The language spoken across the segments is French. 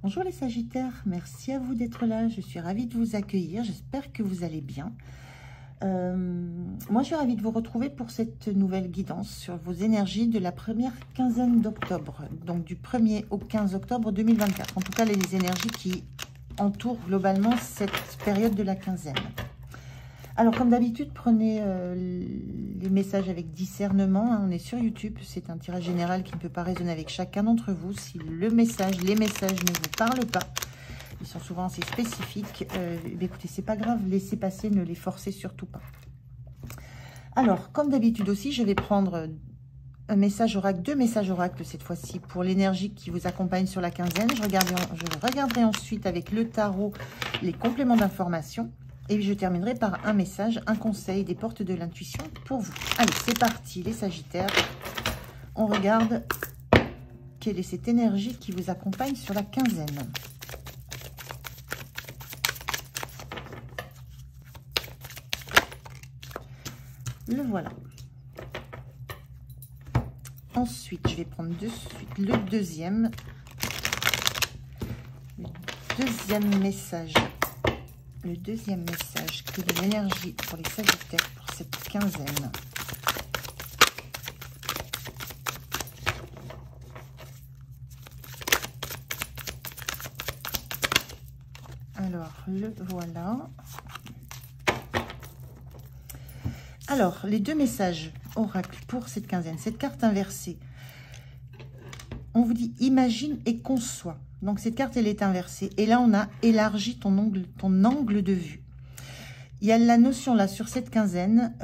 Bonjour les Sagittaires, merci à vous d'être là, je suis ravie de vous accueillir, j'espère que vous allez bien. Moi je suis ravie de vous retrouver pour cette nouvelle guidance sur vos énergies de la première quinzaine d'octobre, donc du 1er au 15 octobre 2024, en tout cas les énergies qui entourent globalement cette période de la quinzaine. Alors comme d'habitude, prenez les messages avec discernement, hein, on est sur YouTube, c'est un tirage général qui ne peut pas résonner avec chacun d'entre vous. Si les messages ne vous parlent pas, ils sont souvent assez spécifiques, écoutez, c'est pas grave, laissez passer, ne les forcez surtout pas. Alors, comme d'habitude aussi, je vais prendre un message oracle, 2 messages oracles cette fois-ci pour l'énergie qui vous accompagne sur la quinzaine. Je regarderai ensuite avec le tarot les compléments d'information. Et je terminerai par un message, un conseil des portes de l'intuition pour vous. Allez, c'est parti les Sagittaires. On regarde quelle est cette énergie qui vous accompagne sur la quinzaine. Le voilà. Ensuite, je vais prendre de suite le deuxième message. Le deuxième message, que de l'énergie pour les Sagittaires pour cette quinzaine. Alors, le voilà. Alors, les 2 messages oracle pour cette quinzaine. Cette carte inversée. On vous dit imagine et conçoit. Donc, cette carte, elle est inversée. Et là, on a élargi ton angle de vue. Il y a la notion, là, sur cette quinzaine,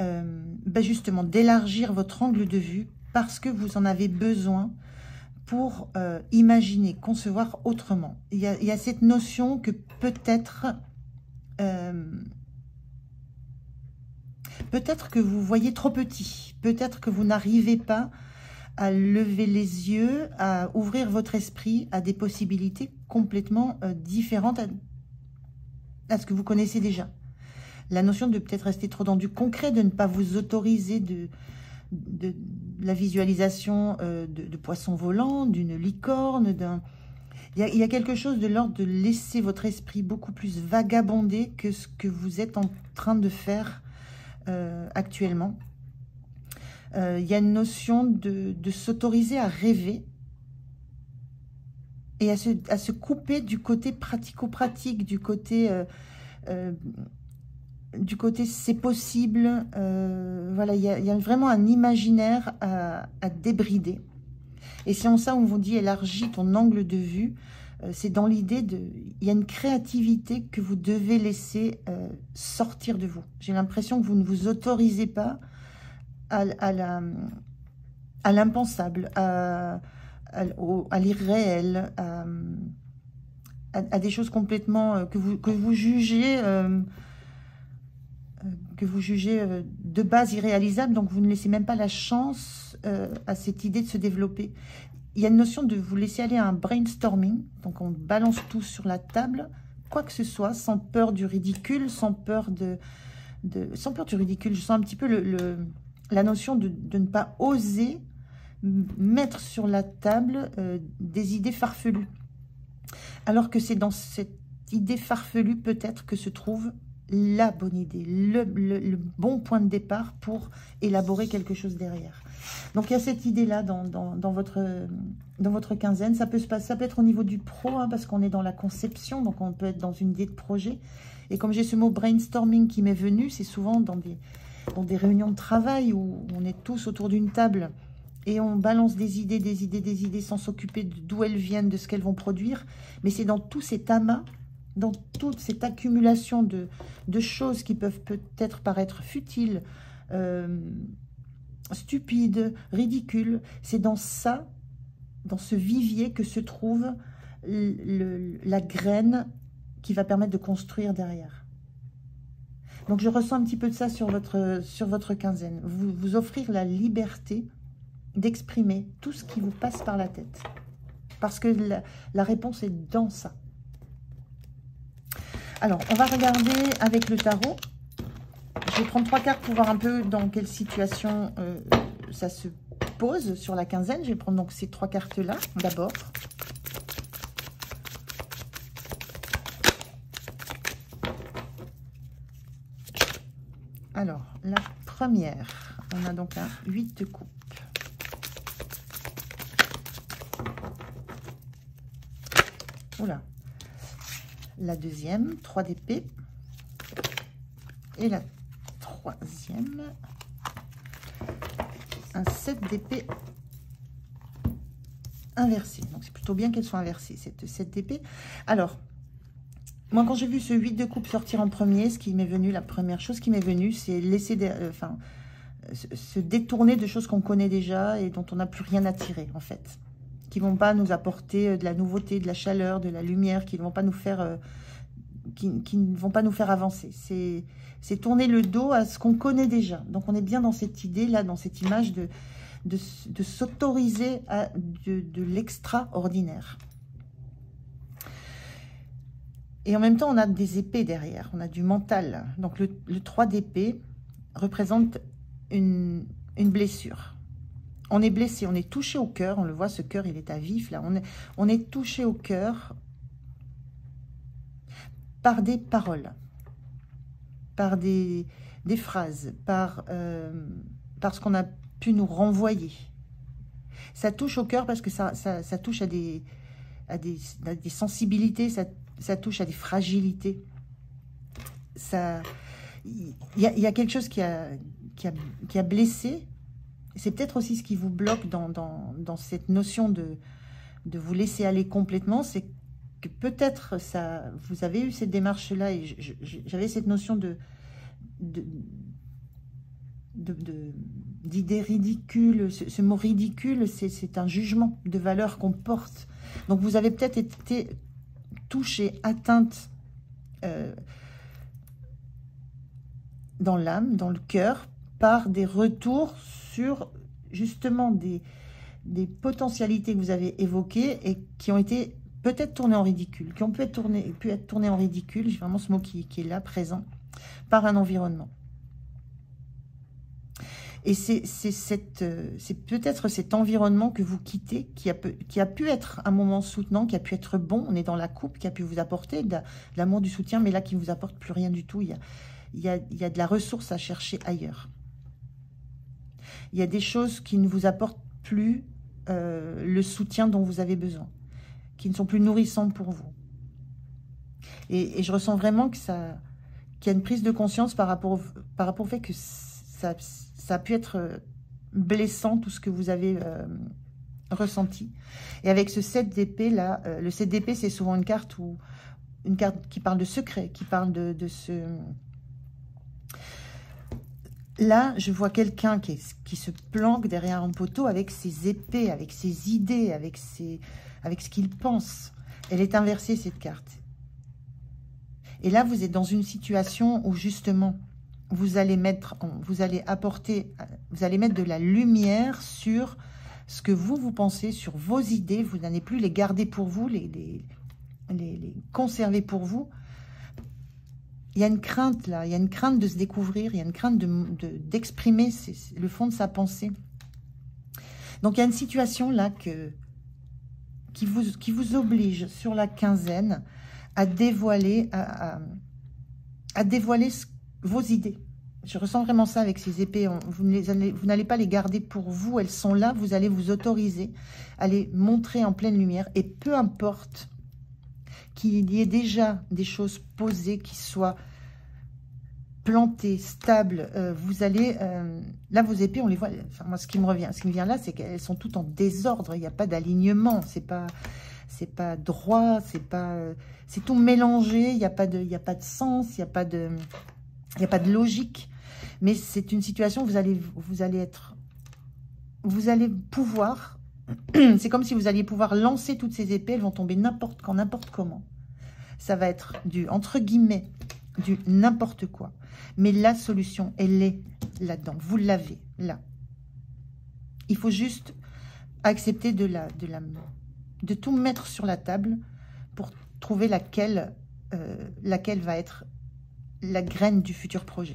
justement, d'élargir votre angle de vue parce que vous en avez besoin pour imaginer, concevoir autrement. Il y a cette notion que peut-être que vous voyez trop petit. Peut-être que vous n'arrivez pas à lever les yeux, à ouvrir votre esprit à des possibilités complètement différentes à ce que vous connaissez déjà. La notion de peut-être rester trop dans du concret, de ne pas vous autoriser de la visualisation de poissons volants, d'une licorne, il y a quelque chose de l'ordre de laisser votre esprit beaucoup plus vagabonder que ce que vous êtes en train de faire actuellement. Il y a une notion de s'autoriser à rêver et à se couper du côté pratico-pratique, du côté c'est possible. Voilà, il y a vraiment un imaginaire à débrider. Et c'est en ça on vous dit élargis ton angle de vue. C'est dans l'idée il y a une créativité que vous devez laisser sortir de vous. J'ai l'impression que vous ne vous autorisez pas à l'impensable, à l'irréel, à des choses complètement que vous jugez de base irréalisables, donc vous ne laissez même pas la chance à cette idée de se développer. Il y a une notion de vous laisser aller à un brainstorming, donc on balance tout sur la table, quoi que ce soit, sans peur du ridicule, sans peur du ridicule. Je sens un petit peu la notion de ne pas oser mettre sur la table des idées farfelues. Alors que c'est dans cette idée farfelue peut-être que se trouve la bonne idée, le bon point de départ pour élaborer quelque chose derrière. Donc il y a cette idée-là dans votre quinzaine. Ça peut être au niveau du pro, hein, parce qu'on est dans la conception, donc on peut être dans une idée de projet. Et comme j'ai ce mot brainstorming qui m'est venu, c'est souvent dans des réunions de travail où on est tous autour d'une table et on balance des idées sans s'occuper d'où elles viennent, de ce qu'elles vont produire. Mais c'est dans tout cet amas, dans toute cette accumulation de choses qui peuvent peut-être paraître futiles, stupides, ridicules. C'est dans ça, dans ce vivier que se trouve la graine qui va permettre de construire derrière. Donc je ressens un petit peu de ça sur votre quinzaine. Vous offrir la liberté d'exprimer tout ce qui vous passe par la tête. Parce que la réponse est dans ça. Alors, on va regarder avec le tarot. Je vais prendre 3 cartes pour voir un peu dans quelle situation ça se pose sur la quinzaine. Je vais prendre donc ces 3 cartes-là d'abord. Alors, la première, on a donc un 8 de coupe. Oula. La deuxième, 3 d'épée. Et la troisième, un 7 d'épée inversé. Donc, c'est plutôt bien qu'elle soit inversée, cette 7 d'épée. Alors, moi, quand j'ai vu ce 8 de coupe sortir en premier, ce qui m'est venu, la première chose qui m'est venue, c'est laisser se détourner de choses qu'on connaît déjà et dont on n'a plus rien à tirer, en fait. Qui ne vont pas nous apporter de la nouveauté, de la chaleur, de la lumière, qui ne vont pas nous faire, qui ne vont pas nous faire avancer. C'est tourner le dos à ce qu'on connaît déjà. Donc, on est bien dans cette idée-là, dans cette image de s'autoriser à de l'extraordinaire. Et en même temps, on a des épées derrière, on a du mental. Donc, le 3 d'épée représente une blessure. On est blessé, on est touché au cœur, on le voit, ce cœur, il est à vif, là. On est touché au cœur par des paroles, par des phrases, par ce qu'on a pu nous renvoyer. Ça touche au cœur parce que ça touche à des sensibilités, ça touche à des fragilités. Il y a quelque chose qui a blessé. C'est peut-être aussi ce qui vous bloque dans cette notion de vous laisser aller complètement. C'est que peut-être vous avez eu cette démarche-là et j'avais cette notion d'idée ridicule. Ce mot ridicule, c'est un jugement de valeur qu'on porte. Donc vous avez peut-être été touchée, atteinte dans l'âme, dans le cœur, par des retours sur justement des potentialités que vous avez évoquées et qui ont été peut-être tournées en ridicule, qui ont pu être tournées en ridicule, j'ai vraiment ce mot qui est là, présent, par un environnement. Et c'est peut-être cet environnement que vous quittez, qui a pu être un moment soutenant, qui a pu être bon, on est dans la coupe, qui a pu vous apporter de l'amour, du soutien, mais là qui ne vous apporte plus rien du tout, il y a de la ressource à chercher ailleurs. Il y a des choses qui ne vous apportent plus le soutien dont vous avez besoin, qui ne sont plus nourrissants pour vous. Et je ressens vraiment qu'il y a une prise de conscience par rapport au fait que ça a pu être blessant, tout ce que vous avez ressenti. Et avec ce 7 d'épée, là, le 7 d'épée, c'est souvent une carte qui parle de secret, qui parle de ce... Là, je vois quelqu'un qui se planque derrière un poteau avec ses épées, avec ses idées, avec ce qu'il pense. Elle est inversée, cette carte. Et là, vous êtes dans une situation où, justement, vous allez mettre de la lumière sur ce que vous pensez, sur vos idées. Vous n'allez plus les garder pour vous, les conserver pour vous. Il y a une crainte là, il y a une crainte de se découvrir, il y a une crainte d'exprimer le fond de sa pensée. Donc il y a une situation là qui vous oblige sur la quinzaine à dévoiler, à dévoiler vos idées. Je ressens vraiment ça avec ces épées. Vous n'allez pas les garder pour vous, elles sont là, vous allez vous autoriser à les montrer en pleine lumière. Et peu importe qu'il y ait déjà des choses posées, qui soient plantées, stables, vous allez... là, vos épées, on les voit... Enfin, moi, ce qui me vient là, c'est qu'elles sont toutes en désordre. Il n'y a pas d'alignement. C'est pas droit. C'est tout mélangé. Il n'y a pas de sens. Il n'y a pas de logique. Mais c'est une situation où vous allez pouvoir... C'est comme si vous alliez pouvoir lancer toutes ces épées. Elles vont tomber n'importe quand, n'importe comment. Ça va être entre guillemets, du n'importe quoi. Mais la solution, elle est là-dedans. Vous l'avez, là. Il faut juste accepter de tout mettre sur la table pour trouver laquelle va être la graine du futur projet.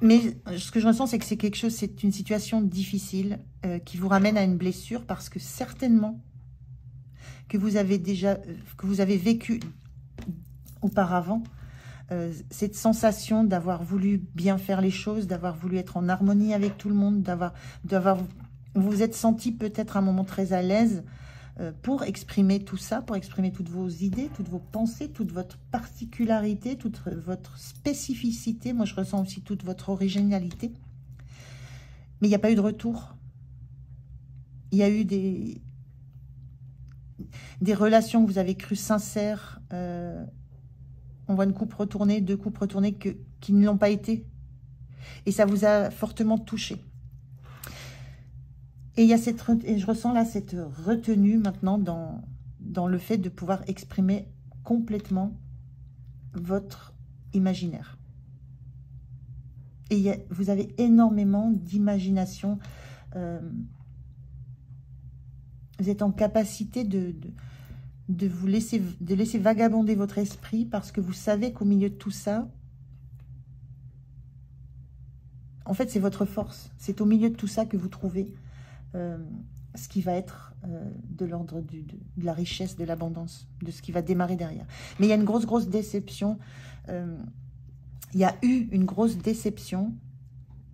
Mais ce que je ressens, c'est que c'est une situation difficile qui vous ramène à une blessure parce que certainement que vous avez vécu auparavant cette sensation d'avoir voulu bien faire les choses, d'avoir voulu être en harmonie avec tout le monde, vous vous êtes senti peut-être à un moment très à l'aise pour exprimer tout ça, pour exprimer toutes vos idées, toutes vos pensées, toute votre particularité, toute votre spécificité. Moi, je ressens aussi toute votre originalité. Mais il n'y a pas eu de retour. Il y a eu des relations que vous avez crues sincères. On voit une coupe retournée, deux coupes retournées qui ne l'ont pas été. Et ça vous a fortement touché. Et il y a et je ressens là cette retenue maintenant dans le fait de pouvoir exprimer complètement votre imaginaire. Et vous avez énormément d'imagination. Vous êtes en capacité de laisser vagabonder votre esprit parce que vous savez qu'au milieu de tout ça, en fait, c'est votre force. C'est au milieu de tout ça que vous trouvez ce qui va être de l'ordre de la richesse, de l'abondance, de ce qui va démarrer derrière. Mais il y a une grosse déception. Il y a eu une grosse déception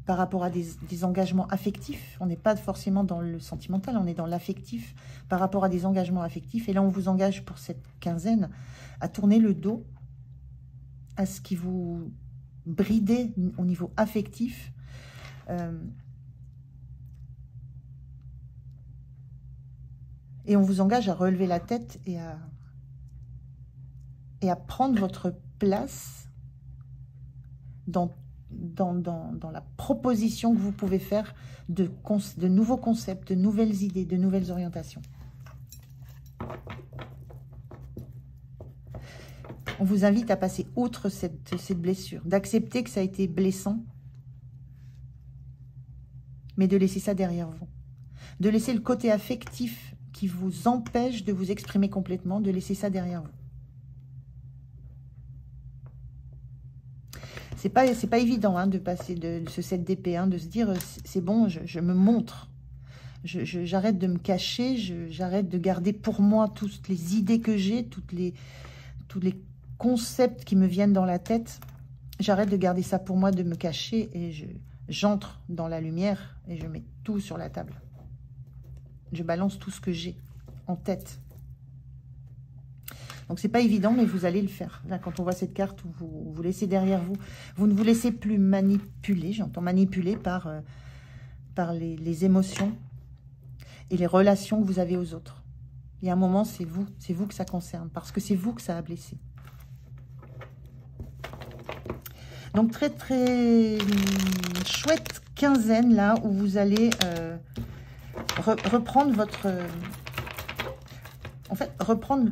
par rapport à des engagements affectifs. On n'est pas forcément dans le sentimental, on est dans l'affectif par rapport à des engagements affectifs. Et là, on vous engage pour cette quinzaine à tourner le dos à ce qui vous bridait au niveau affectif. Et on vous engage à relever la tête et à prendre votre place dans la proposition que vous pouvez faire de nouveaux concepts, de nouvelles idées, de nouvelles orientations. On vous invite à passer outre cette blessure, d'accepter que ça a été blessant, mais de laisser ça derrière vous. De laisser le côté affectif qui vous empêche de vous exprimer complètement, de laisser ça derrière vous. C'est pas évident hein, de passer de ce 7 d'épée, hein, de se dire c'est bon, je me montre. J'arrête de me cacher, j'arrête de garder pour moi toutes les idées que j'ai, tous les concepts qui me viennent dans la tête. J'arrête de garder ça pour moi, de me cacher et j'entre dans la lumière et je mets tout sur la table. Je balance tout ce que j'ai en tête. Donc, c'est pas évident, mais vous allez le faire. Là, quand on voit cette carte, vous laissez derrière vous. Vous ne vous laissez plus manipuler, j'entends manipuler par les émotions et les relations que vous avez aux autres. Il y a un moment, c'est vous que ça concerne, parce que c'est vous que ça a blessé. Donc, très, très chouette quinzaine, là, où vous allez reprendre votre... en fait, reprendre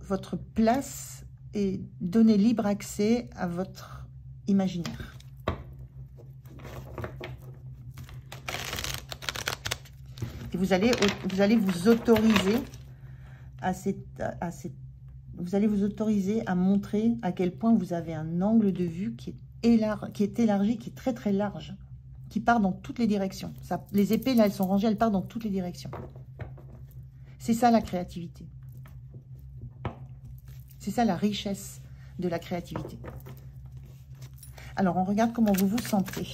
votre place et donner libre accès à votre imaginaire. Et vous allez vous autoriser vous allez vous autoriser à montrer à quel point vous avez un angle de vue qui est élargi, qui est très très large, qui part dans toutes les directions. Les épées, là, elles sont rangées, elles partent dans toutes les directions. C'est ça la créativité. C'est ça la richesse de la créativité. Alors, on regarde comment vous vous sentez.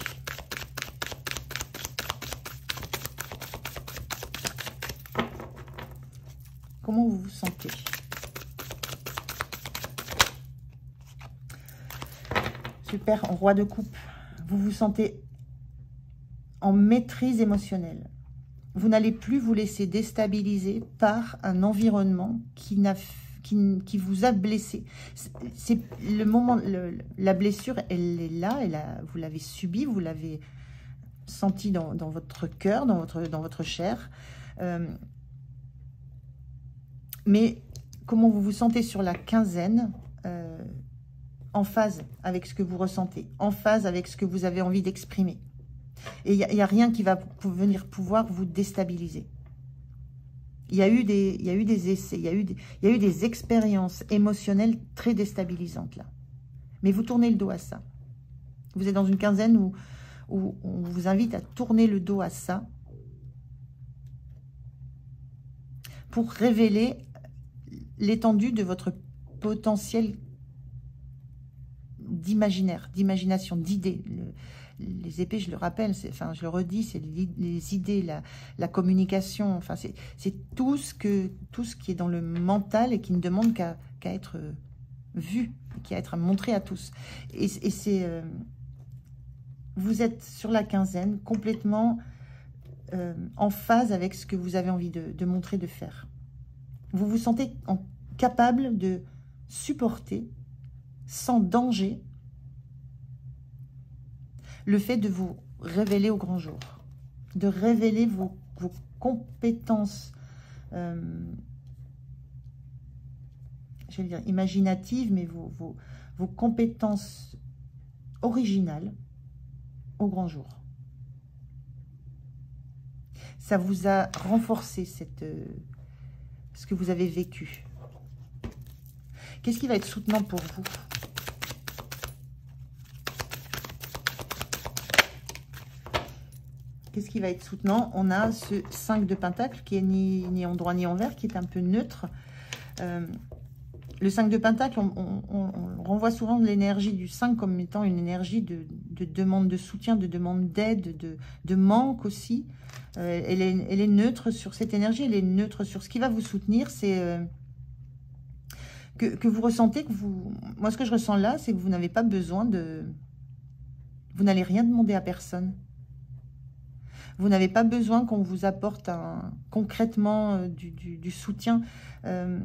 Comment vous vous sentez? Super, en roi de coupe. Vous vous sentez en maîtrise émotionnelle. Vous n'allez plus vous laisser déstabiliser par un environnement qui vous a blessé. C'est le moment, la blessure, elle est là, vous l'avez subie, vous l'avez sentie dans votre cœur, dans votre chair. Mais comment vous vous sentez sur la quinzaine, en phase avec ce que vous ressentez, en phase avec ce que vous avez envie d'exprimer. Et il n'y a rien qui va venir pouvoir vous déstabiliser. Il y a eu des essais, il y a eu des expériences émotionnelles très déstabilisantes là. Mais vous tournez le dos à ça. Vous êtes dans une quinzaine où on vous invite à tourner le dos à ça pour révéler l'étendue de votre potentiel d'imaginaire, d'imagination, d'idées. Les épées, je le rappelle, enfin, je le redis, c'est les idées, la communication, enfin, c'est tout ce qui est dans le mental et qui ne demande qu'à être vu, qu'à être montré à tous. Et c'est... vous êtes sur la quinzaine, complètement en phase avec ce que vous avez envie de montrer, de faire. Vous vous sentez capable de supporter, sans danger, le fait de vous révéler au grand jour, de révéler vos compétences, je vais dire imaginatives, mais vos compétences originales au grand jour. Ça vous a renforcé ce que vous avez vécu. Qu'est-ce qui va être soutenant pour vous? Qu'est-ce qui va être soutenant? On a ce 5 de Pentacle qui est ni en droit ni en vert, qui est un peu neutre. Le 5 de Pentacle, on renvoie souvent de l'énergie du 5 comme étant une énergie de demande de soutien, de demande d'aide, de manque aussi. Elle est neutre sur cette énergie, elle est neutre sur ce qui va vous soutenir. C'est que vous ressentez que vous... Moi, ce que je ressens là, c'est que vous n'avez pas besoin de... Vous n'allez rien demander à personne. Vous n'avez pas besoin qu'on vous apporte concrètement du soutien. Ce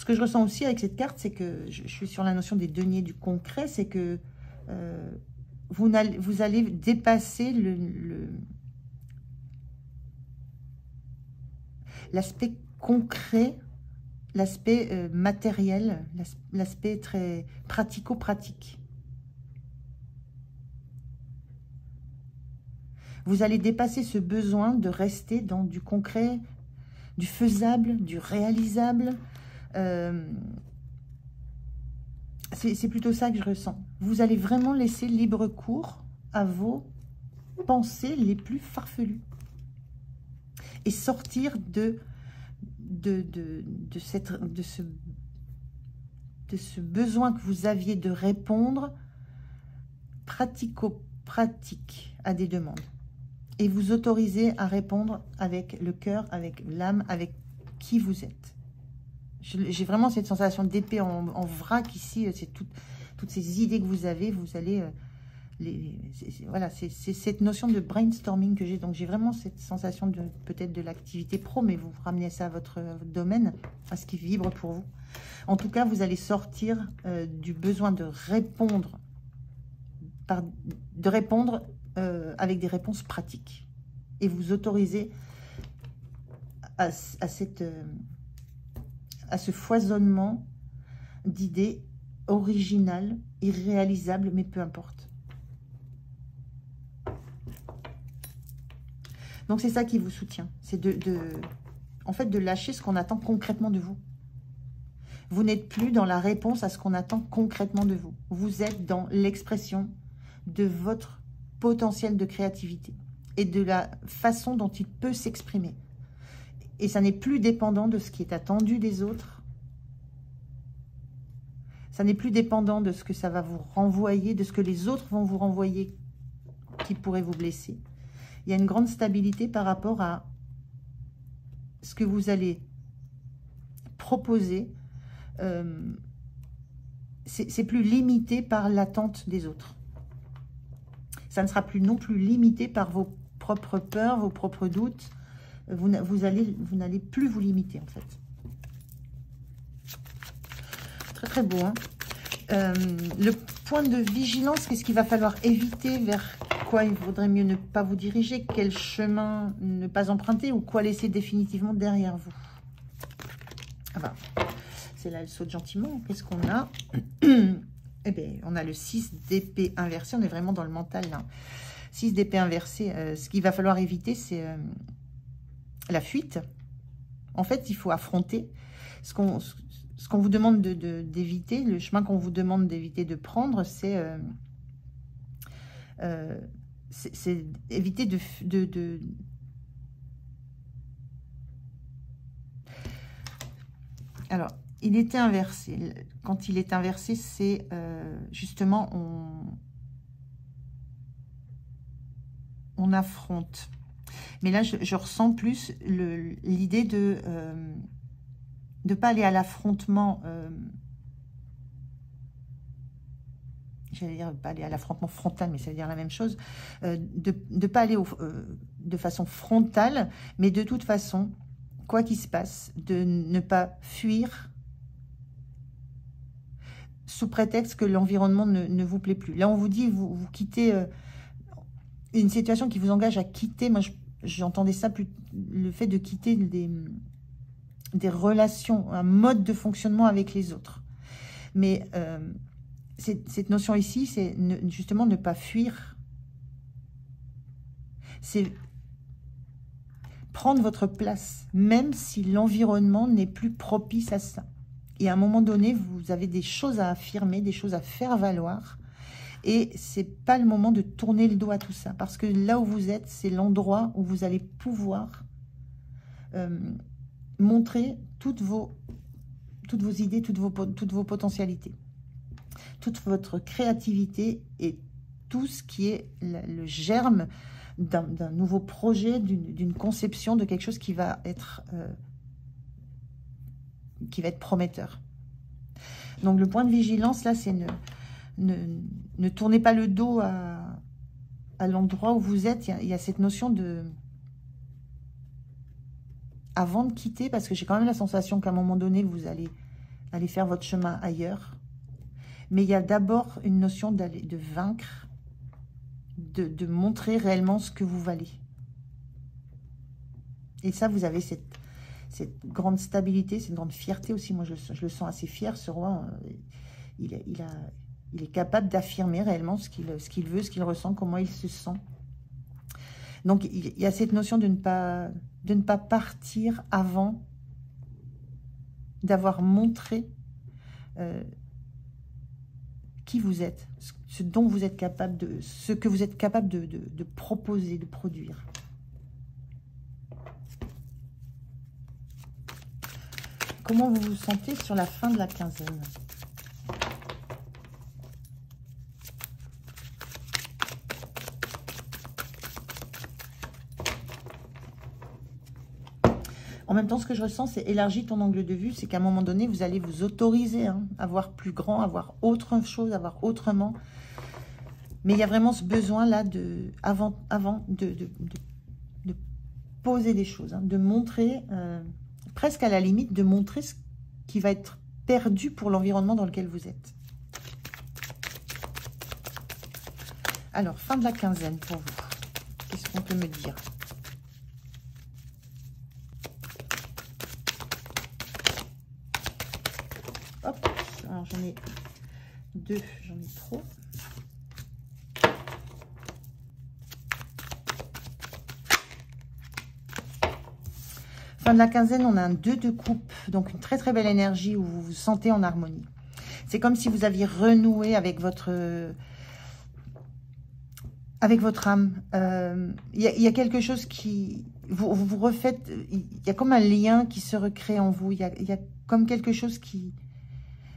que je ressens aussi avec cette carte, c'est que je suis sur la notion des deniers du concret, c'est que vous allez dépasser l'aspect concret, l'aspect matériel, l'aspect très pratico-pratique. Vous allez dépasser ce besoin de rester dans du concret, du faisable, du réalisable. C'est plutôt ça que je ressens. Vous allez vraiment laisser libre cours à vos pensées les plus farfelues. Et sortir de ce besoin que vous aviez de répondre pratico-pratique à des demandes. Et vous autoriser à répondre avec le cœur, avec l'âme, avec qui vous êtes. J'ai vraiment cette sensation d'épée en vrac ici. C'est toutes ces idées que vous avez, vous allez... voilà, c'est cette notion de brainstorming que j'ai. Donc, j'ai vraiment cette sensation de peut-être de l'activité pro, mais vous ramenez ça à votre domaine, à ce qui vibre pour vous. En tout cas, vous allez sortir du besoin de répondre, avec des réponses pratiques. Et vous autorisez à ce foisonnement d'idées originales, irréalisables, mais peu importe. Donc, c'est ça qui vous soutient. C'est en fait, de lâcher ce qu'on attend concrètement de vous. Vous n'êtes plus dans la réponse à ce qu'on attend concrètement de vous. Vous êtes dans l'expression de votre potentiel de créativité et de la façon dont il peut s'exprimer. Et ça n'est plus dépendant de ce qui est attendu des autres. Ça n'est plus dépendant de ce que ça va vous renvoyer, de ce que les autres vont vous renvoyer qui pourrait vous blesser. Il y a une grande stabilité par rapport à ce que vous allez proposer. C'est plus limité par l'attente des autres. Ça ne sera plus non plus limité par vos propres peurs, vos propres doutes. Vous n'allez plus vous limiter, en fait. Très, très beau, hein. Le point de vigilance, qu'est-ce qu'il va falloir éviter, vers quoi il vaudrait mieux ne pas vous diriger, quel chemin ne pas emprunter ou quoi laisser définitivement derrière vous. Ah bah, c'est là, elle saute gentiment. Qu'est-ce qu'on a? Eh bien, on a le 6 d'épée inversé. On est vraiment dans le mental, là. 6 d'épée inversé. Ce qu'il va falloir éviter, c'est la fuite. En fait, il faut affronter ce qu'on vous demande d'éviter. Le chemin qu'on vous demande d'éviter de prendre, c'est éviter Alors, il était inversé. Quand il est inversé, c'est justement on affronte. Mais là, je ressens plus l'idée de ne pas aller à l'affrontement. J'allais dire pas aller à l'affrontement frontal, mais ça veut dire la même chose. De ne pas aller de façon frontale, mais de toute façon, quoi qu'il se passe, de ne pas fuir sous prétexte que l'environnement ne vous plaît plus. Là, on vous dit, vous quittez une situation qui vous engage à quitter. Moi, j'entendais ça plus, le fait de quitter des relations, un mode de fonctionnement avec les autres. Mais cette notion ici, c'est justement ne pas fuir. C'est prendre votre place, même si l'environnement n'est plus propice à ça. Et à un moment donné, vous avez des choses à affirmer, des choses à faire valoir. Et c'est pas le moment de tourner le dos à tout ça. Parce que là où vous êtes, c'est l'endroit où vous allez pouvoir montrer toutes vos idées, toutes vos potentialités. Toute votre créativité et tout ce qui est le germe d'un nouveau projet, d'une conception, de quelque chose qui va être prometteur. Donc le point de vigilance, là, c'est ne tournez pas le dos à l'endroit où vous êtes. Il y a cette notion de... Avant de quitter, parce que j'ai quand même la sensation qu'à un moment donné, vous allez faire votre chemin ailleurs. Mais il y a d'abord une notion de vaincre, de montrer réellement ce que vous valez. Et ça, vous avez cette grande stabilité, cette grande fierté aussi. Moi, je le sens assez fier, ce roi. Il est capable d'affirmer réellement ce qu'il veut, ce qu'il ressent, comment il se sent. Donc, il y a cette notion de ne pas partir avant d'avoir montré qui vous êtes, ce dont vous êtes capable ce que vous êtes capable de proposer, de produire. Comment vous vous sentez sur la fin de la quinzaine ? En même temps, ce que je ressens, c'est élargir ton angle de vue. C'est qu'à un moment donné, vous allez vous autoriser à voir plus grand, à voir autre chose, à voir autrement. Mais il y a vraiment ce besoin-là, avant de poser des choses, de montrer, presque à la limite, de montrer ce qui va être perdu pour l'environnement dans lequel vous êtes. Alors, fin de la quinzaine pour vous. Qu'est-ce qu'on peut me dire ? Hop, alors j'en ai deux, j'en ai trop. Fin de la quinzaine, on a un 2 de coupe, donc une très très belle énergie où vous vous sentez en harmonie. C'est comme si vous aviez renoué avec votre âme. Il y a quelque chose qui... Vous refaites... Il y a comme un lien qui se recrée en vous. Il y a comme quelque chose qui...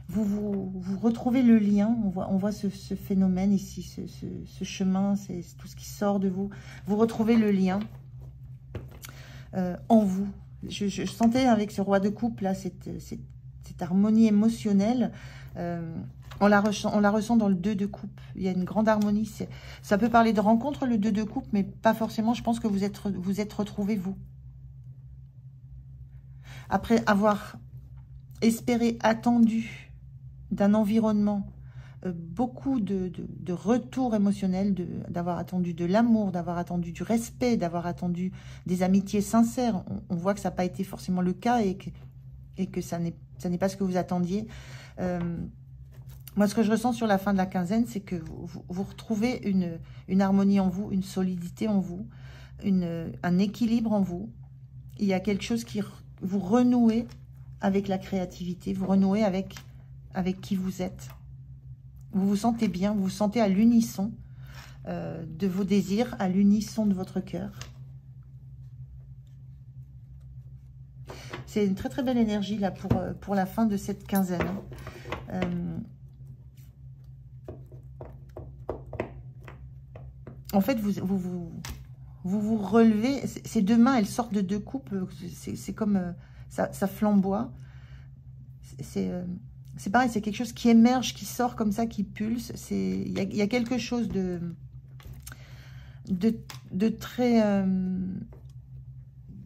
Vous retrouvez le lien. On voit ce phénomène ici, ce chemin, c'est tout ce qui sort de vous. Vous retrouvez le lien en vous. Je sentais avec ce roi de coupe, là, cette harmonie émotionnelle. On la ressent dans le 2 de coupe. Il y a une grande harmonie. Ça peut parler de rencontre, le 2 de coupe, mais pas forcément. Je pense que vous êtes retrouvés, vous. Après avoir espéré, attendu d'un environnement, beaucoup de retours émotionnels, d'avoir attendu de l'amour, d'avoir attendu du respect, d'avoir attendu des amitiés sincères. On voit que ça n'a pas été forcément le cas et que ça n'est pas ce que vous attendiez. Moi, ce que je ressens sur la fin de la quinzaine, c'est que vous retrouvez une harmonie en vous, une solidité en vous, un équilibre en vous. Il y a quelque chose qui... Vous renouez avec la créativité, vous renouez avec qui vous êtes. Vous vous sentez bien, vous vous sentez à l'unisson de vos désirs, à l'unisson de votre cœur. c'est une très très belle énergie là pour la fin de cette quinzaine. En fait, vous relevez. Ces deux mains, elles sortent de deux coupes. C'est comme ça flamboie. C'est pareil, c'est quelque chose qui émerge, qui sort comme ça, qui pulse. Il y a quelque chose de très,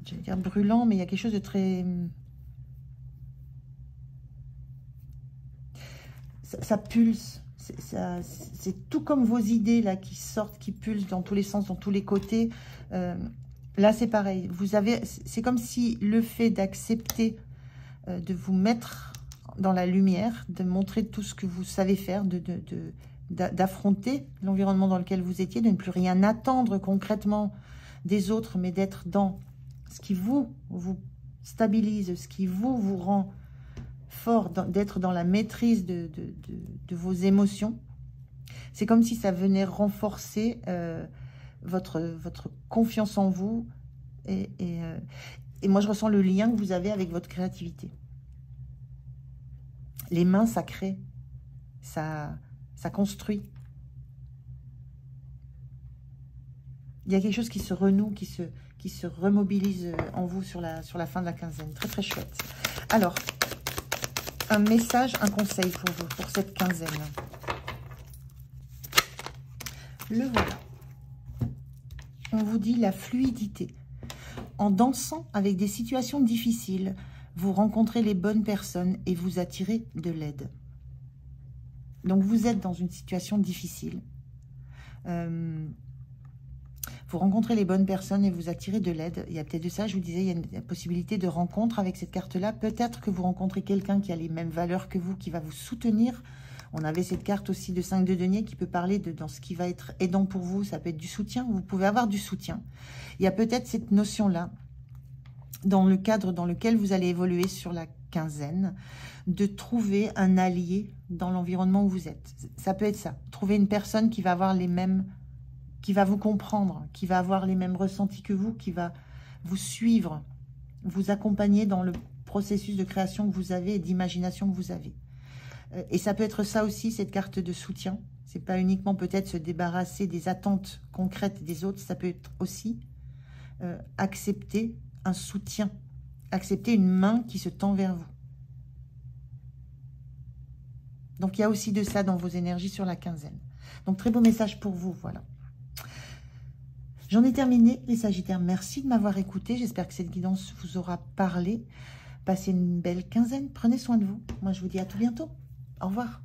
j'allais dire brûlant, mais il y a quelque chose de très... Ça pulse. C'est tout comme vos idées là qui sortent, qui pulsent dans tous les sens, dans tous les côtés. Là, c'est pareil. C'est comme si le fait d'accepter de vous mettre dans la lumière, de montrer tout ce que vous savez faire, d'affronter l'environnement dans lequel vous étiez, de ne plus rien attendre concrètement des autres, mais d'être dans ce qui vous stabilise, ce qui vous rend fort, d'être dans la maîtrise de vos émotions. C'est comme si ça venait renforcer votre confiance en vous. Et moi, je ressens le lien que vous avez avec votre créativité. Les mains, ça crée, ça construit. Il y a quelque chose qui se renoue, qui se remobilise en vous sur la fin de la quinzaine. Très, très chouette. Alors, un message, un conseil pour vous, pour cette quinzaine. Le voilà. On vous dit la fluidité. En dansant avec des situations difficiles, vous rencontrez les bonnes personnes et vous attirez de l'aide. Donc, vous êtes dans une situation difficile. Vous rencontrez les bonnes personnes et vous attirez de l'aide. Il y a peut-être de ça, je vous disais, il y a une possibilité de rencontre avec cette carte-là. Peut-être que vous rencontrez quelqu'un qui a les mêmes valeurs que vous, qui va vous soutenir. On avait cette carte aussi de 5 de denier qui peut parler dans ce qui va être aidant pour vous. Ça peut être du soutien. Vous pouvez avoir du soutien. Il y a peut-être cette notion-là, dans le cadre dans lequel vous allez évoluer sur la quinzaine, de trouver un allié dans l'environnement où vous êtes. Ça peut être ça. Trouver une personne qui va avoir les mêmes... qui va vous comprendre, qui va avoir les mêmes ressentis que vous, qui va vous suivre, vous accompagner dans le processus de création que vous avez et d'imagination que vous avez. Et ça peut être ça aussi, cette carte de soutien. C'est pas uniquement peut-être se débarrasser des attentes concrètes des autres, ça peut être aussi accepter un soutien, accepter une main qui se tend vers vous. Donc, il y a aussi de ça dans vos énergies sur la quinzaine. Donc, très beau message pour vous, voilà. J'en ai terminé, les Sagittaires. Merci de m'avoir écouté. J'espère que cette guidance vous aura parlé. Passez une belle quinzaine. Prenez soin de vous. Moi, je vous dis à tout bientôt. Au revoir.